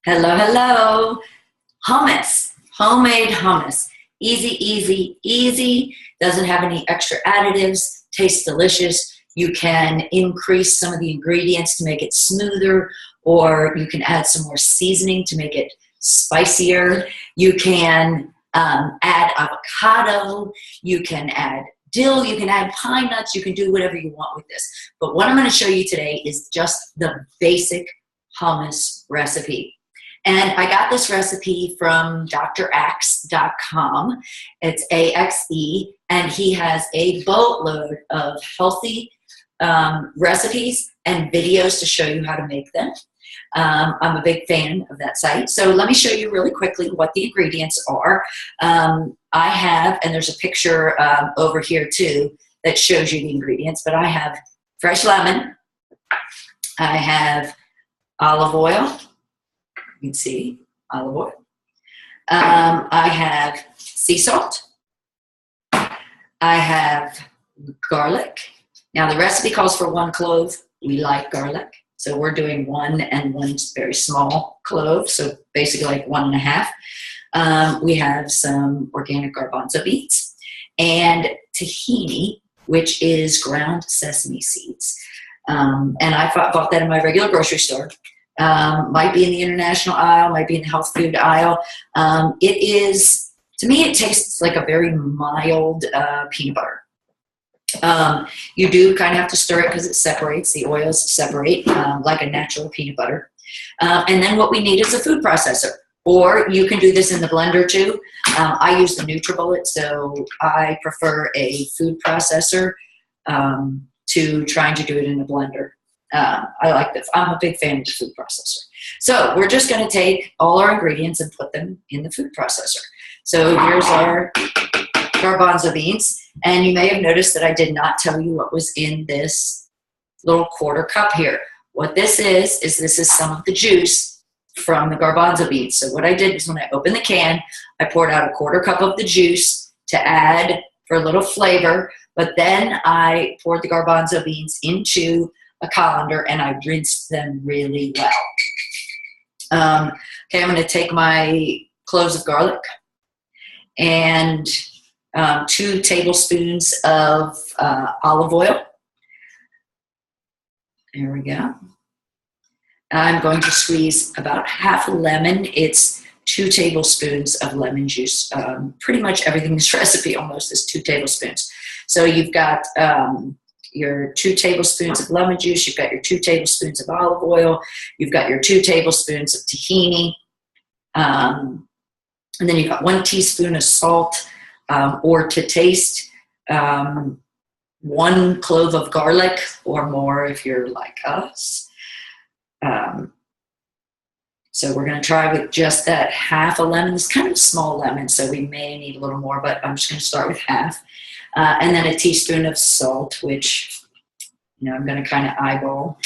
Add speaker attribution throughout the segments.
Speaker 1: Hello, hello. Hummus, homemade hummus. Easy, easy, easy. Doesn't have any extra additives. Tastes delicious. You can increase some of the ingredients to make it smoother, or you can add some more seasoning to make it spicier. You can add avocado. You can add dill. You can add pine nuts. You can do whatever you want with this. But what I'm going to show you today is just the basic hummus recipe. And I got this recipe from draxe.com. It's A-X-E, and he has a boatload of healthy recipes and videos to show you how to make them. I'm a big fan of that site. So let me show you really quickly what the ingredients are. I have, and there's a picture over here too that shows you the ingredients, but I have fresh lemon. I have olive oil. You can see olive oil. I have sea salt. I have garlic. Now the recipe calls for 1 clove. We like garlic, so we're doing 1 and 1 very small clove, so basically like 1.5. We have some organic garbanzo beans and tahini, which is ground sesame seeds. And I bought that in my regular grocery store. Might be in the international aisle, might be in the health food aisle. It is, to me, it tastes like a very mild peanut butter. You do kind of have to stir it because it separates, the oils separate like a natural peanut butter. And then what we need is a food processor, or you can do this in the blender too. I use the NutriBullet, so I prefer a food processor to trying to do it in a blender. I like this. I'm a big fan of the food processor. So we're just going to take all our ingredients and put them in the food processor. So here's our garbanzo beans. And you may have noticed that I did not tell you what was in this little 1/4 cup here. What this is this is some of the juice from the garbanzo beans. So what I did is when I opened the can, I poured out a 1/4 cup of the juice to add for a little flavor. But then I poured the garbanzo beans into a colander and I rinsed them really well. Okay, I'm going to take my cloves of garlic and 2 tablespoons of olive oil. There we go. I'm going to squeeze about half a lemon. It's 2 tablespoons of lemon juice. Pretty much everything in this recipe almost is 2 tablespoons. So you've got your 2 tablespoons of lemon juice, you've got your 2 tablespoons of olive oil, you've got your 2 tablespoons of tahini, and then you've got 1 teaspoon of salt, or to taste, 1 clove of garlic or more if you're like us. So we're going to try with just that half a lemon. It's kind of a small lemon, so we may need a little more, but I'm just going to start with half. And then a teaspoon of salt, which, you know, I'm going to kind of eyeball.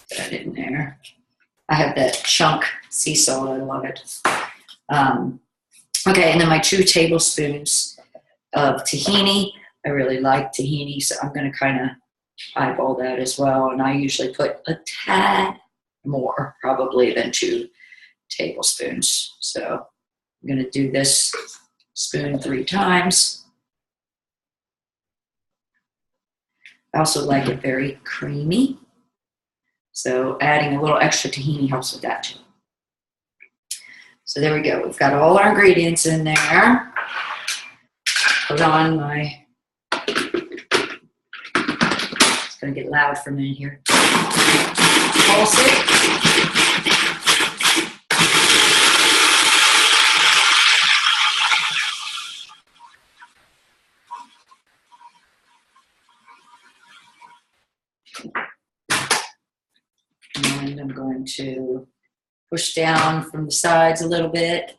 Speaker 1: Put that in there. I have that chunk sea salt. I love it. Okay, and then my 2 tablespoons of tahini. I really like tahini, so I'm going to kind of eyeball that as well. And I usually put a tad more, probably, than 2 tablespoons. So I'm going to do this spoon 3 times. I also like it very creamy. So adding a little extra tahini helps with that too. So there we go. We've got all our ingredients in there. Put on my, it's going to get loud for a minute here. Pulse it. And I'm going to push down from the sides a little bit.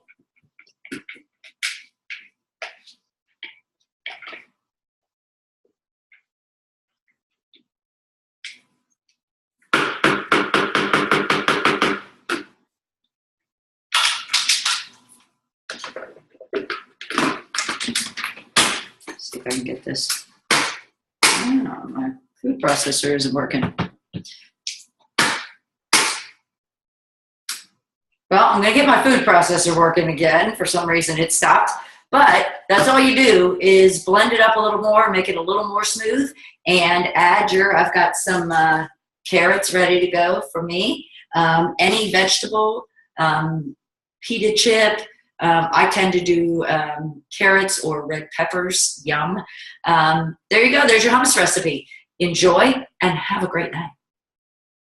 Speaker 1: See if I can get this. Oh, my food processor isn't working. I'm going to get my food processor working again. For some reason it stopped. But that's all you do is blend it up a little more, make it a little more smooth, and add I've got some carrots ready to go for me. Any vegetable, pita chip. I tend to do carrots or red peppers. Yum. There you go. There's your hummus recipe. Enjoy and have a great night.